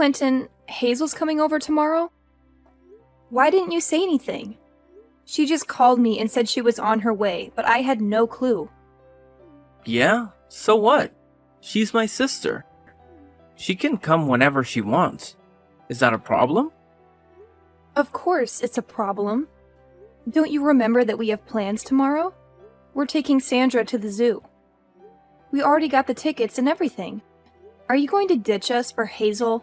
Quentin, Hazel's coming over tomorrow? Why didn't you say anything? She just called me and said she was on her way, but I had no clue. Yeah? So what? She's my sister. She can come whenever she wants. Is that a problem? Of course it's a problem. Don't you remember that we have plans tomorrow? We're taking Sandra to the zoo. We already got the tickets and everything. Are you going to ditch us for Hazel?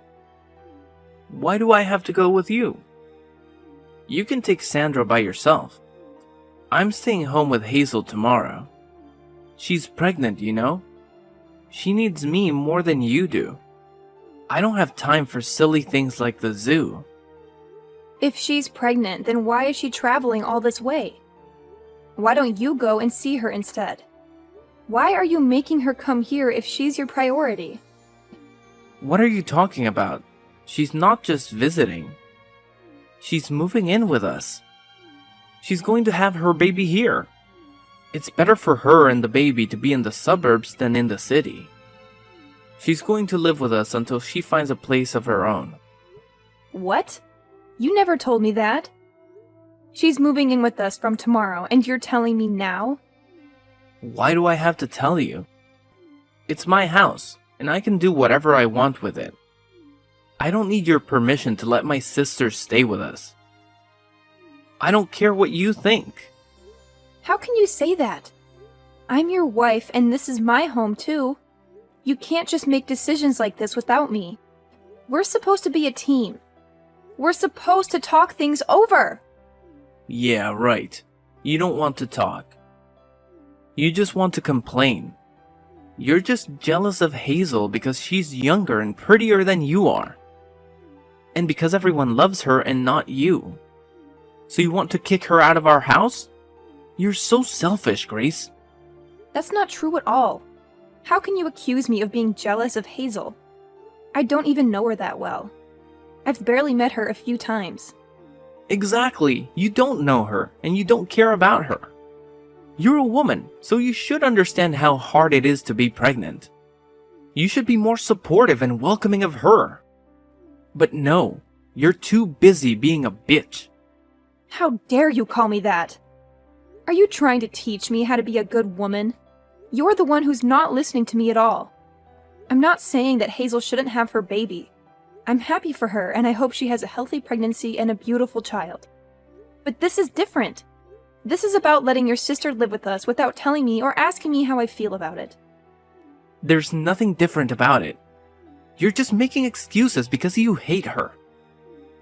Why do I have to go with you? You can take Sandra by yourself. I'm staying home with Hazel tomorrow. She's pregnant, you know? She needs me more than you do. I don't have time for silly things like the zoo. If she's pregnant, then why is she traveling all this way? Why don't you go and see her instead? Why are you making her come here if she's your priority? What are you talking about? She's not just visiting. She's moving in with us. She's going to have her baby here. It's better for her and the baby to be in the suburbs than in the city. She's going to live with us until she finds a place of her own. What? You never told me that. She's moving in with us from tomorrow, and you're telling me now? Why do I have to tell you? It's my house, and I can do whatever I want with it. I don't need your permission to let my sister stay with us. I don't care what you think. How can you say that? I'm your wife, and this is my home too. You can't just make decisions like this without me. We're supposed to be a team. We're supposed to talk things over. Yeah, right. You don't want to talk. You just want to complain. You're just jealous of Hazel because she's younger and prettier than you are. And because everyone loves her and not you. So you want to kick her out of our house? You're so selfish, Grace. That's not true at all. How can you accuse me of being jealous of Hazel? I don't even know her that well. I've barely met her a few times. Exactly. You don't know her, and you don't care about her. You're a woman, so you should understand how hard it is to be pregnant. You should be more supportive and welcoming of her. But no, you're too busy being a bitch. How dare you call me that? Are you trying to teach me how to be a good woman? You're the one who's not listening to me at all. I'm not saying that Hazel shouldn't have her baby. I'm happy for her, and I hope she has a healthy pregnancy and a beautiful child. But this is different. This is about letting your sister live with us without telling me or asking me how I feel about it. There's nothing different about it. You're just making excuses because you hate her.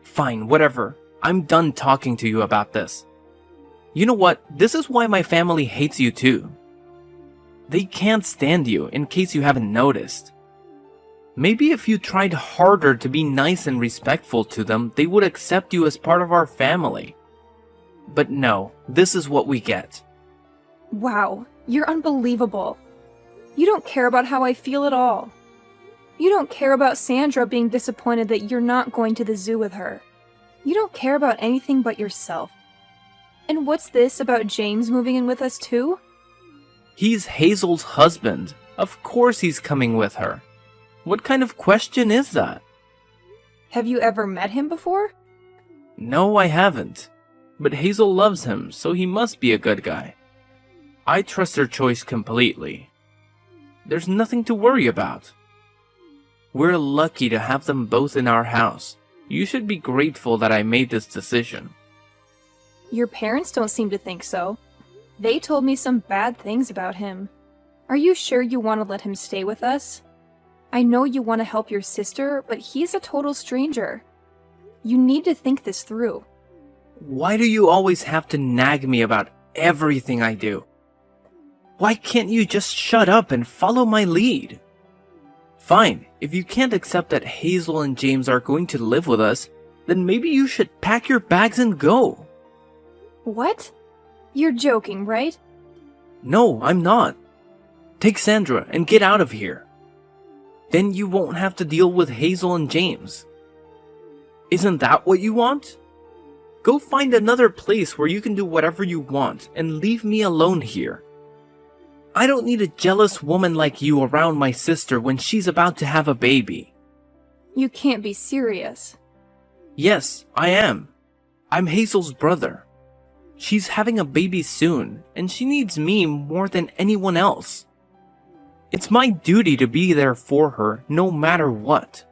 Fine, whatever. I'm done talking to you about this. You know what? This is why my family hates you too. They can't stand you, in case you haven't noticed. Maybe if you tried harder to be nice and respectful to them, they would accept you as part of our family. But no, this is what we get. Wow, you're unbelievable. You don't care about how I feel at all. You don't care about Sandra being disappointed that you're not going to the zoo with her. You don't care about anything but yourself. And what's this about James moving in with us too? He's Hazel's husband. Of course he's coming with her. What kind of question is that? Have you ever met him before? No, I haven't. But Hazel loves him, so he must be a good guy. I trust her choice completely. There's nothing to worry about. We're lucky to have them both in our house. You should be grateful that I made this decision. Your parents don't seem to think so. They told me some bad things about him. Are you sure you want to let him stay with us? I know you want to help your sister, but he's a total stranger. You need to think this through. Why do you always have to nag me about everything I do? Why can't you just shut up and follow my lead? Fine, if you can't accept that Hazel and James are going to live with us, then maybe you should pack your bags and go. What? You're joking, right? No, I'm not. Take Sandra and get out of here. Then you won't have to deal with Hazel and James. Isn't that what you want? Go find another place where you can do whatever you want and leave me alone here. I don't need a jealous woman like you around my sister when she's about to have a baby. You can't be serious. Yes, I am. I'm Hazel's brother. She's having a baby soon, and she needs me more than anyone else. It's my duty to be there for her no matter what.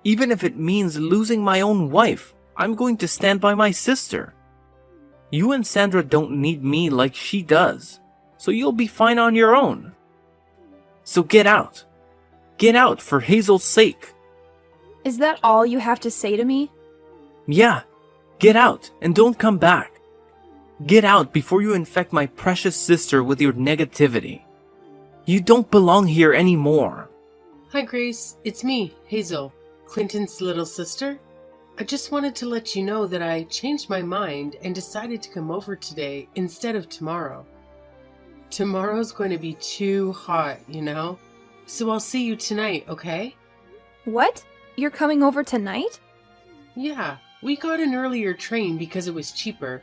Even if it means losing my own wife, I'm going to stand by my sister. You and Sandra don't need me like she does, so you'll be fine on your own. So get out. Get out for Hazel's sake. Is that all you have to say to me? Yeah, get out and don't come back. Get out before you infect my precious sister with your negativity. You don't belong here anymore. Hi, Grace. It's me, Hazel, Clinton's little sister. I just wanted to let you know that I changed my mind and decided to come over today instead of tomorrow. Tomorrow's going to be too hot, you know? So I'll see you tonight, okay? What? You're coming over tonight? Yeah, we got an earlier train because it was cheaper,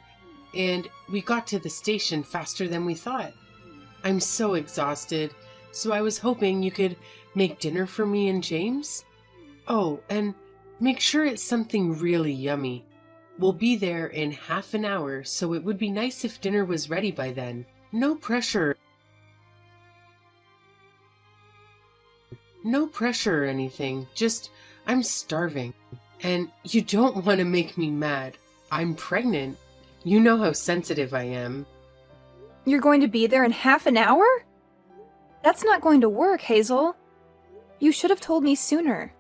and we got to the station faster than we thought. I'm so exhausted, so I was hoping you could make dinner for me and James. Oh, and make sure it's something really yummy. We'll be there in half an hour, so it would be nice if dinner was ready by then. No pressure. No pressure or anything, just I'm starving. And you don't want to make me mad. I'm pregnant. You know how sensitive I am. You're going to be there in half an hour? That's not going to work, Hazel. You should have told me sooner.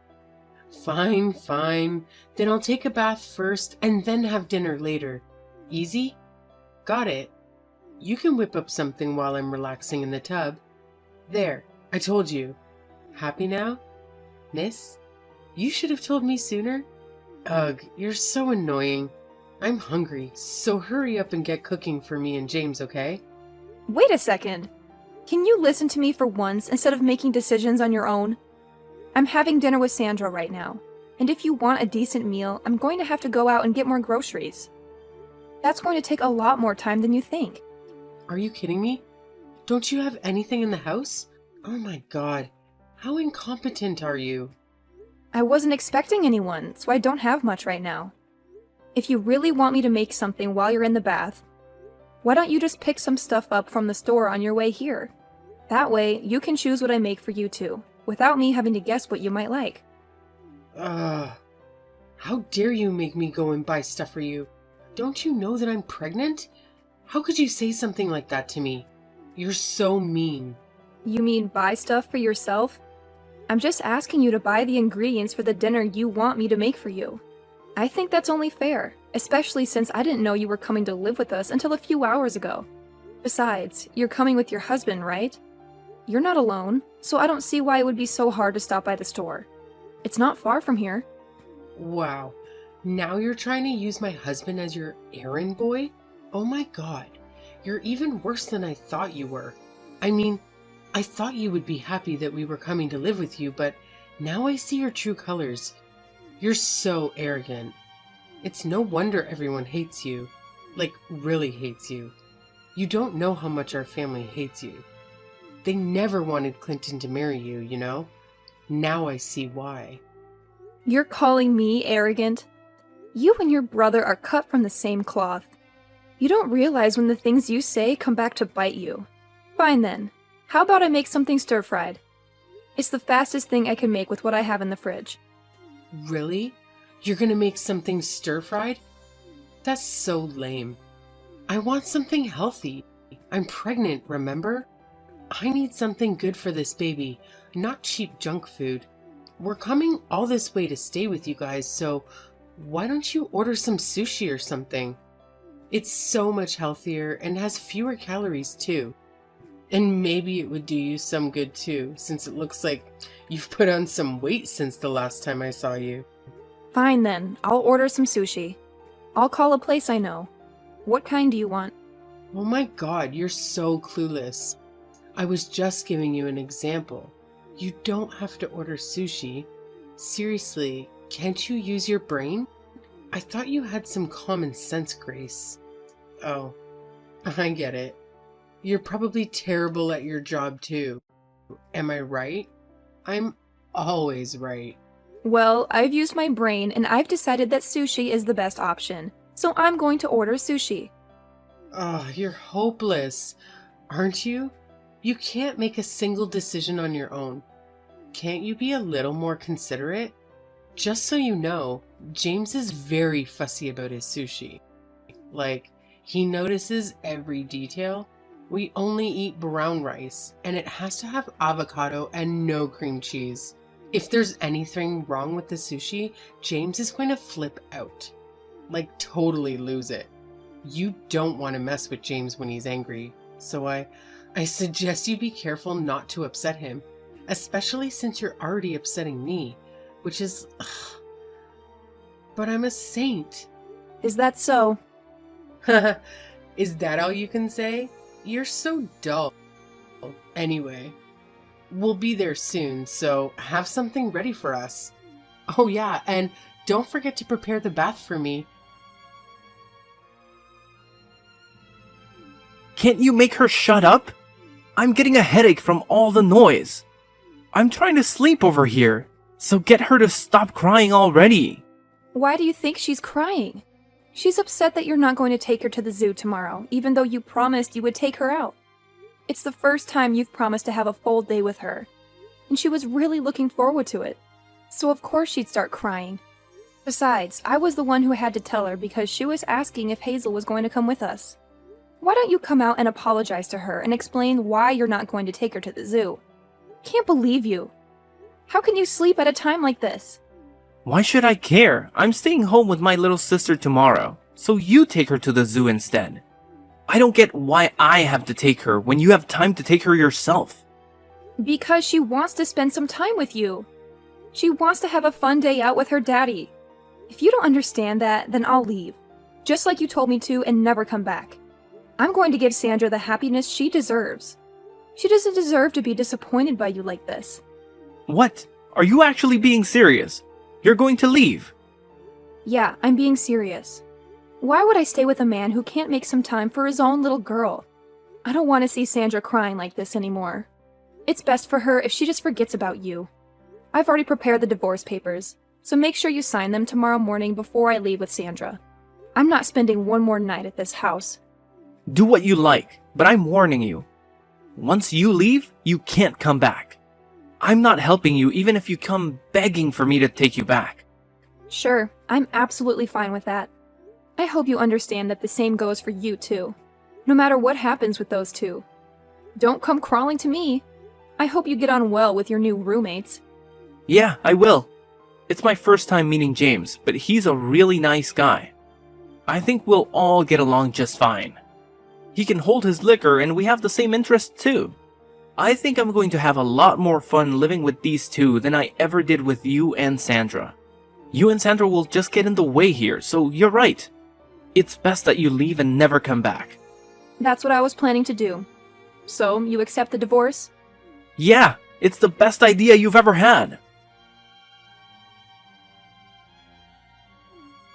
Fine, fine. Then I'll take a bath first and then have dinner later. Easy? Got it. You can whip up something while I'm relaxing in the tub. There, I told you. Happy now? Miss? You should have told me sooner. Ugh, you're so annoying. I'm hungry, so hurry up and get cooking for me and James, okay? Wait a second. Can you listen to me for once instead of making decisions on your own? I'm having dinner with Sandra right now, and if you want a decent meal, I'm going to have to go out and get more groceries. That's going to take a lot more time than you think. Are you kidding me? Don't you have anything in the house? Oh my god, how incompetent are you? I wasn't expecting anyone, so I don't have much right now. If you really want me to make something while you're in the bath, why don't you just pick some stuff up from the store on your way here? That way, you can choose what I make for you too, without me having to guess what you might like. How dare you make me go and buy stuff for you? Don't you know that I'm pregnant? How could you say something like that to me? You're so mean. You mean buy stuff for yourself? I'm just asking you to buy the ingredients for the dinner you want me to make for you. I think that's only fair, especially since I didn't know you were coming to live with us until a few hours ago. Besides, you're coming with your husband, right? You're not alone, so I don't see why it would be so hard to stop by the store. It's not far from here. Wow. Now you're trying to use my husband as your errand boy? Oh my god. You're even worse than I thought you were. I mean, I thought you would be happy that we were coming to live with you, but now I see your true colors. You're so arrogant. It's no wonder everyone hates you. Like, really hates you. You don't know how much our family hates you. They never wanted Clinton to marry you, you know? Now I see why. You're calling me arrogant? You and your brother are cut from the same cloth. You don't realize when the things you say come back to bite you. Fine then. How about I make something stir-fried? It's the fastest thing I can make with what I have in the fridge. Really? You're gonna make something stir-fried? That's so lame. I want something healthy. I'm pregnant, remember? I need something good for this baby, not cheap junk food. We're coming all this way to stay with you guys, so why don't you order some sushi or something? It's so much healthier and has fewer calories too. And maybe it would do you some good too, since it looks like you've put on some weight since the last time I saw you. Fine then, I'll order some sushi. I'll call a place I know. What kind do you want? Oh my god, you're so clueless. I was just giving you an example. You don't have to order sushi. Seriously, can't you use your brain? I thought you had some common sense, Grace. Oh, I get it. You're probably terrible at your job too. Am I right? I'm always right. Well, I've used my brain and I've decided that sushi is the best option, so I'm going to order sushi. Oh, you're hopeless, aren't you? You can't make a single decision on your own. Can't you be a little more considerate? Just so you know, James is very fussy about his sushi. Like, he notices every detail. We only eat brown rice, and it has to have avocado and no cream cheese. If there's anything wrong with the sushi, James is going to flip out. Like, totally lose it. You don't want to mess with James when he's angry, so I suggest you be careful not to upset him, especially since you're already upsetting me, which is... Ugh. But I'm a saint. Is that so? Is that all you can say? You're so dull. Anyway, we'll be there soon, so have something ready for us. Oh yeah, and don't forget to prepare the bath for me. Can't you make her shut up? I'm getting a headache from all the noise. I'm trying to sleep over here, so get her to stop crying already. Why do you think she's crying? She's upset that you're not going to take her to the zoo tomorrow, even though you promised you would take her out. It's the first time you've promised to have a full day with her, and she was really looking forward to it. So of course she'd start crying. Besides, I was the one who had to tell her because she was asking if Hazel was going to come with us. Why don't you come out and apologize to her and explain why you're not going to take her to the zoo? Can't believe you. How can you sleep at a time like this? Why should I care? I'm staying home with my little sister tomorrow, so you take her to the zoo instead. I don't get why I have to take her when you have time to take her yourself. Because she wants to spend some time with you. She wants to have a fun day out with her daddy. If you don't understand that, then I'll leave. Just like you told me to and never come back. I'm going to give Sandra the happiness she deserves. She doesn't deserve to be disappointed by you like this. What? Are you actually being serious? You're going to leave? Yeah, I'm being serious. Why would I stay with a man who can't make some time for his own little girl? I don't want to see Sandra crying like this anymore. It's best for her if she just forgets about you. I've already prepared the divorce papers, so make sure you sign them tomorrow morning before I leave with Sandra. I'm not spending one more night at this house. Do what you like, but I'm warning you. Once you leave, you can't come back. I'm not helping you even if you come begging for me to take you back. Sure, I'm absolutely fine with that. I hope you understand that the same goes for you too. No matter what happens with those two. Don't come crawling to me. I hope you get on well with your new roommates. Yeah, I will. It's my first time meeting James, but he's a really nice guy. I think we'll all get along just fine. He can hold his liquor and we have the same interests too. I think I'm going to have a lot more fun living with these two than I ever did with you and Sandra. You and Sandra will just get in the way here, so you're right. It's best that you leave and never come back. That's what I was planning to do. So, you accept the divorce? Yeah, it's the best idea you've ever had.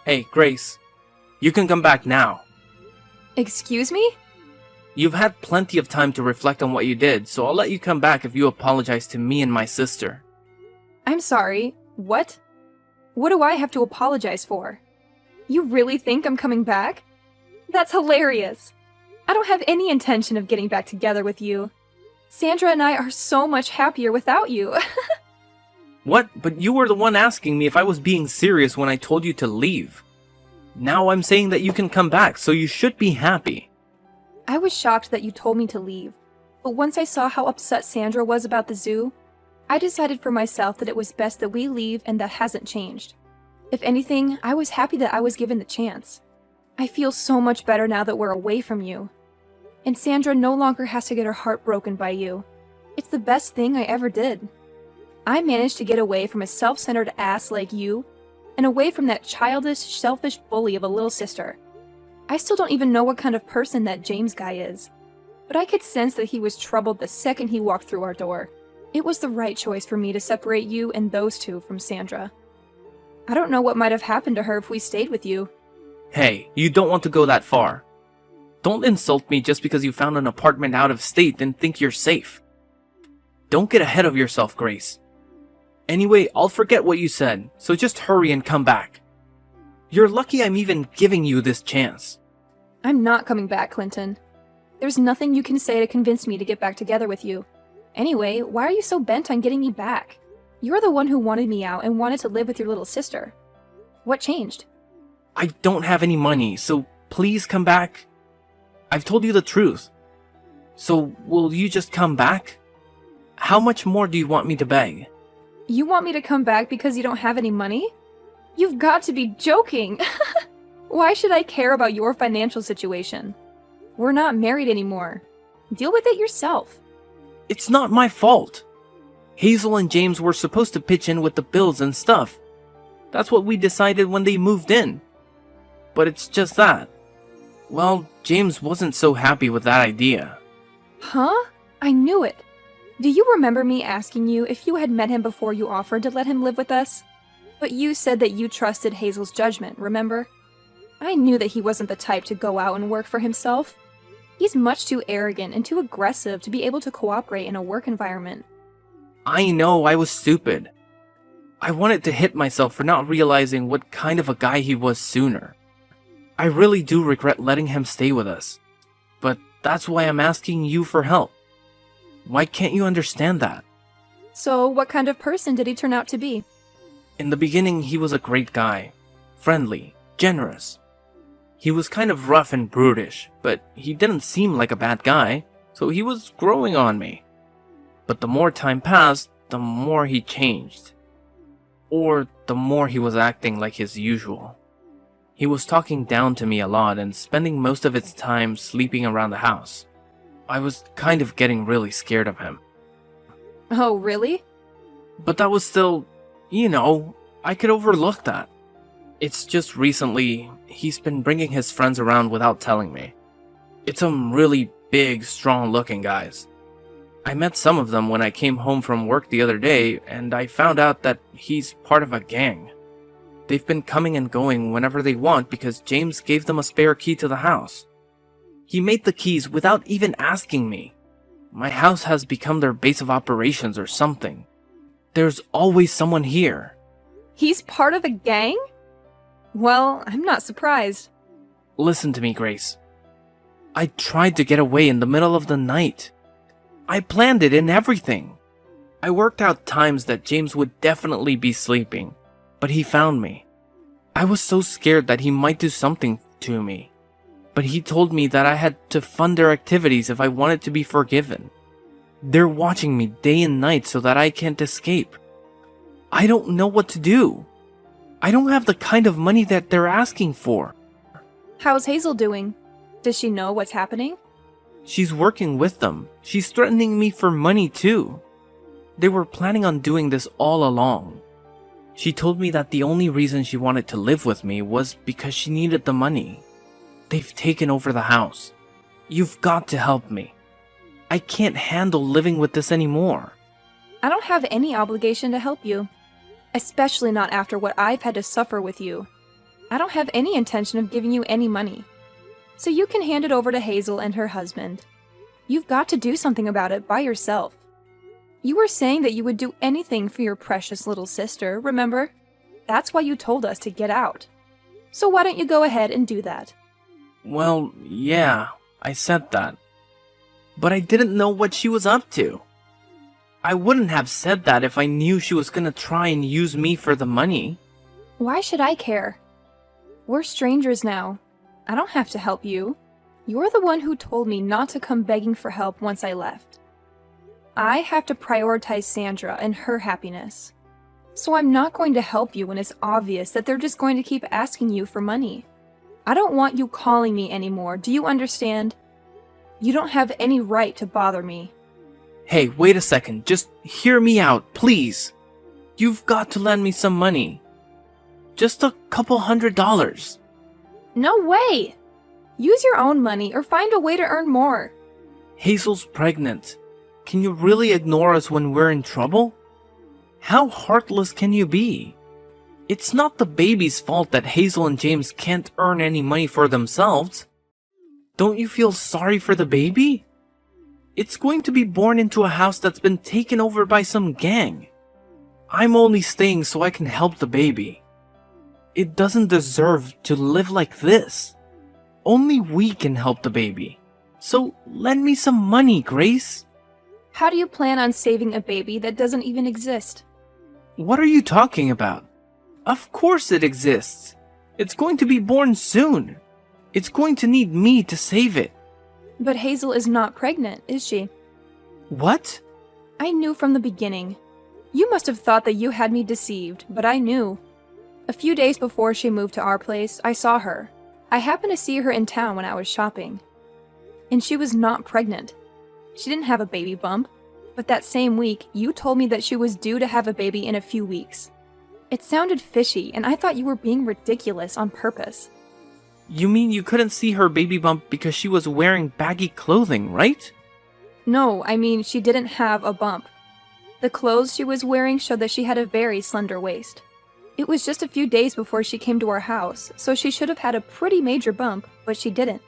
Hey, Grace. You can come back now. Excuse me? You've had plenty of time to reflect on what you did, so I'll let you come back if you apologize to me and my sister. I'm sorry. What? What do I have to apologize for? You really think I'm coming back? That's hilarious. I don't have any intention of getting back together with you. Sandra and I are so much happier without you. What? But you were the one asking me if I was being serious when I told you to leave. Now I'm saying that you can come back, so you should be happy. I was shocked that you told me to leave, but once I saw how upset Sandra was about the zoo, I decided for myself that it was best that we leave, and that hasn't changed. If anything, I was happy that I was given the chance. I feel so much better now that we're away from you. And Sandra no longer has to get her heart broken by you. It's the best thing I ever did. I managed to get away from a self-centered ass like you, and away from that childish, selfish bully of a little sister. I still don't even know what kind of person that James guy is, but I could sense that he was troubled the second he walked through our door. It was the right choice for me to separate you and those two from Sandra. I don't know what might have happened to her if we stayed with you. Hey, you don't want to go that far. Don't insult me just because you found an apartment out of state and think you're safe. Don't get ahead of yourself, Grace. Anyway, I'll forget what you said, so just hurry and come back. You're lucky I'm even giving you this chance. I'm not coming back, Clinton. There's nothing you can say to convince me to get back together with you. Anyway, why are you so bent on getting me back? You're the one who wanted me out and wanted to live with your little sister. What changed? I don't have any money, so please come back. I've told you the truth. So will you just come back? How much more do you want me to beg? You want me to come back because you don't have any money? You've got to be joking! Why should I care about your financial situation? We're not married anymore. Deal with it yourself. It's not my fault. Hazel and James were supposed to pitch in with the bills and stuff. That's what we decided when they moved in. But it's just that. Well, James wasn't so happy with that idea. Huh? I knew it. Do you remember me asking you if you had met him before you offered to let him live with us? But you said that you trusted Hazel's judgment, remember? I knew that he wasn't the type to go out and work for himself. He's much too arrogant and too aggressive to be able to cooperate in a work environment. I know I was stupid. I wanted to hit myself for not realizing what kind of a guy he was sooner. I really do regret letting him stay with us. But that's why I'm asking you for help. Why can't you understand that? So, what kind of person did he turn out to be? In the beginning, he was a great guy. Friendly, generous. He was kind of rough and brutish, but he didn't seem like a bad guy, so he was growing on me. But the more time passed, the more he changed. Or the more he was acting like his usual. He was talking down to me a lot and spending most of his time sleeping around the house. I was kind of getting really scared of him. Oh, really? But that was still, I could overlook that. It's just recently, he's been bringing his friends around without telling me. It's some really big, strong-looking guys. I met some of them when I came home from work the other day, and I found out that he's part of a gang. They've been coming and going whenever they want because James gave them a spare key to the house. He made the keys without even asking me. My house has become their base of operations or something. There's always someone here. He's part of a gang? Well, I'm not surprised. Listen to me, Grace. I tried to get away in the middle of the night. I planned it and everything. I worked out times that James would definitely be sleeping, but he found me. I was so scared that he might do something to me, but he told me that I had to fund their activities if I wanted to be forgiven. They're watching me day and night so that I can't escape. I don't know what to do. I don't have the kind of money that they're asking for. How's Hazel doing? Does she know what's happening? She's working with them. She's threatening me for money too. They were planning on doing this all along. She told me that the only reason she wanted to live with me was because she needed the money. They've taken over the house. You've got to help me. I can't handle living with this anymore. I don't have any obligation to help you. Especially not after what I've had to suffer with you. I don't have any intention of giving you any money. So you can hand it over to Hazel and her husband. You've got to do something about it by yourself. You were saying that you would do anything for your precious little sister, remember? That's why you told us to get out. So why don't you go ahead and do that? Well, yeah, I said that. But I didn't know what she was up to. I wouldn't have said that if I knew she was gonna try and use me for the money. Why should I care? We're strangers now. I don't have to help you. You're the one who told me not to come begging for help once I left. I have to prioritize Sandra and her happiness. So I'm not going to help you when it's obvious that they're just going to keep asking you for money. I don't want you calling me anymore, do you understand? You don't have any right to bother me. Hey, wait a second, just hear me out, please. You've got to lend me some money. Just a couple $100. No way! Use your own money or find a way to earn more. Hazel's pregnant. Can you really ignore us when we're in trouble? How heartless can you be? It's not the baby's fault that Hazel and James can't earn any money for themselves. Don't you feel sorry for the baby? It's going to be born into a house that's been taken over by some gang. I'm only staying so I can help the baby. It doesn't deserve to live like this. Only we can help the baby. So lend me some money, Grace. How do you plan on saving a baby that doesn't even exist? What are you talking about? Of course it exists. It's going to be born soon. It's going to need me to save it. But Hazel is not pregnant, is she? What? I knew from the beginning. You must have thought that you had me deceived, but I knew. A few days before she moved to our place, I saw her. I happened to see her in town when I was shopping. And she was not pregnant. She didn't have a baby bump, but that same week, you told me that she was due to have a baby in a few weeks. It sounded fishy, and I thought you were being ridiculous on purpose. You mean you couldn't see her baby bump because she was wearing baggy clothing, right? No, I mean she didn't have a bump. The clothes she was wearing showed that she had a very slender waist. It was just a few days before she came to our house, so she should have had a pretty major bump, but she didn't.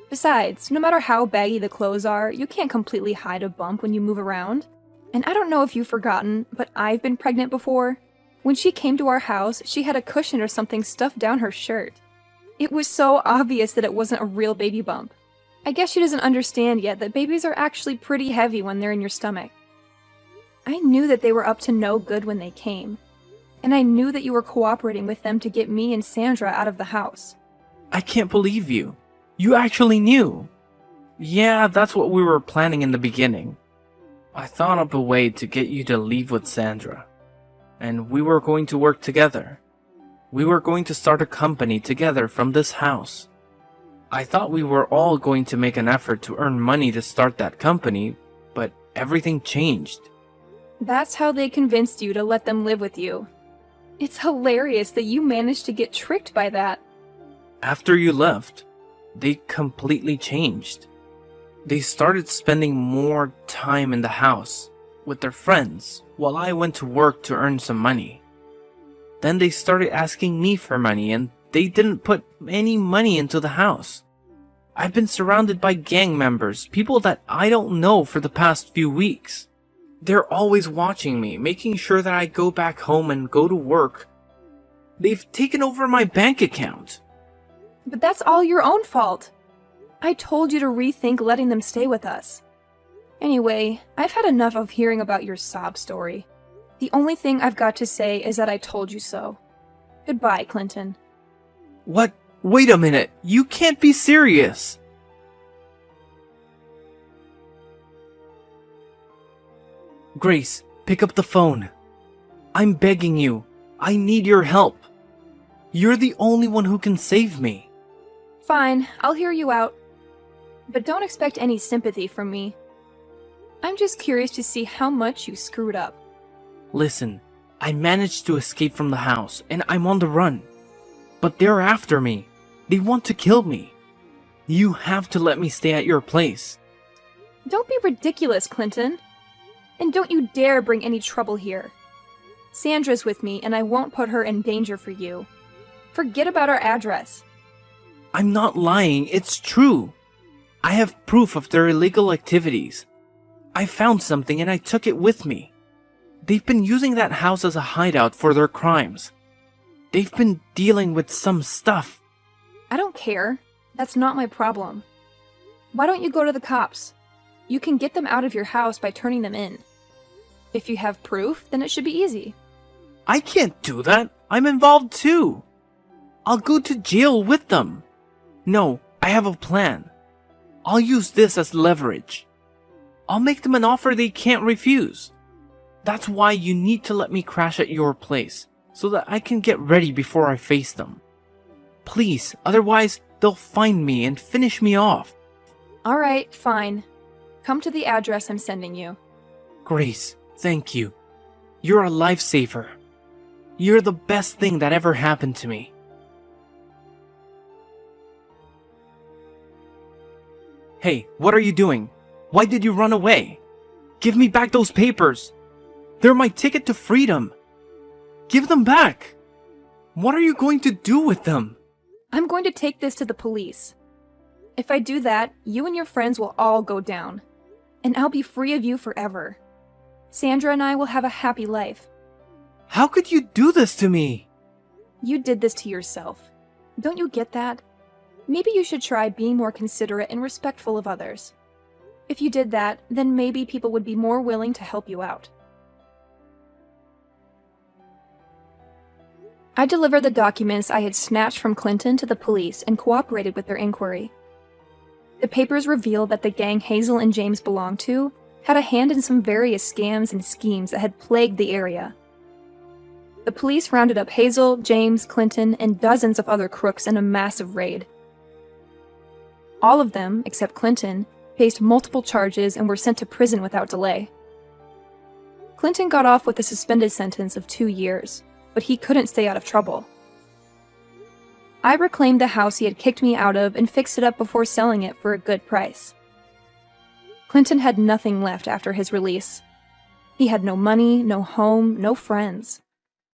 Besides, no matter how baggy the clothes are, you can't completely hide a bump when you move around. And I don't know if you've forgotten, but I've been pregnant before. When she came to our house, she had a cushion or something stuffed down her shirt. It was so obvious that it wasn't a real baby bump. I guess she doesn't understand yet that babies are actually pretty heavy when they're in your stomach. I knew that they were up to no good when they came. And I knew that you were cooperating with them to get me and Sandra out of the house. I can't believe you. You actually knew. Yeah, that's what we were planning in the beginning. I thought up a way to get you to leave with Sandra. And we were going to work together. We were going to start a company together from this house. I thought we were all going to make an effort to earn money to start that company, but everything changed. That's how they convinced you to let them live with you. It's hilarious that you managed to get tricked by that. After you left, they completely changed. They started spending more time in the house with their friends while I went to work to earn some money. Then they started asking me for money and they didn't put any money into the house. I've been surrounded by gang members, people that I don't know for the past few weeks. They're always watching me, making sure that I go back home and go to work. They've taken over my bank account. But that's all your own fault. I told you to rethink letting them stay with us. Anyway, I've had enough of hearing about your sob story. The only thing I've got to say is that I told you so. Goodbye, Clinton. What? Wait a minute. You can't be serious. Grace, pick up the phone. I'm begging you. I need your help. You're the only one who can save me. Fine, I'll hear you out. But don't expect any sympathy from me. I'm just curious to see how much you screwed up. Listen, I managed to escape from the house and I'm on the run. But they're after me. They want to kill me. You have to let me stay at your place. Don't be ridiculous, Clinton. And don't you dare bring any trouble here. Sandra's with me and I won't put her in danger for you. Forget about our address. I'm not lying, it's true. I have proof of their illegal activities. I found something and I took it with me. They've been using that house as a hideout for their crimes. They've been dealing with some stuff. I don't care. That's not my problem. Why don't you go to the cops? You can get them out of your house by turning them in. If you have proof, then it should be easy. I can't do that. I'm involved too. I'll go to jail with them. No, I have a plan. I'll use this as leverage. I'll make them an offer they can't refuse. That's why you need to let me crash at your place, so that I can get ready before I face them. Please, otherwise they'll find me and finish me off. Alright, fine. Come to the address I'm sending you. Grace, thank you. You're a lifesaver. You're the best thing that ever happened to me. Hey, what are you doing? Why did you run away? Give me back those papers. They're my ticket to freedom. Give them back. What are you going to do with them? I'm going to take this to the police. If I do that, you and your friends will all go down. And I'll be free of you forever. Sandra and I will have a happy life. How could you do this to me? You did this to yourself. Don't you get that? Maybe you should try being more considerate and respectful of others. If you did that, then maybe people would be more willing to help you out. I delivered the documents I had snatched from Clinton to the police and cooperated with their inquiry. The papers revealed that the gang Hazel and James belonged to had a hand in some various scams and schemes that had plagued the area. The police rounded up Hazel, James, Clinton, and dozens of other crooks in a massive raid. All of them, except Clinton, faced multiple charges and were sent to prison without delay. Clinton got off with a suspended sentence of 2 years, but he couldn't stay out of trouble. I reclaimed the house he had kicked me out of and fixed it up before selling it for a good price. Clinton had nothing left after his release. He had no money, no home, no friends.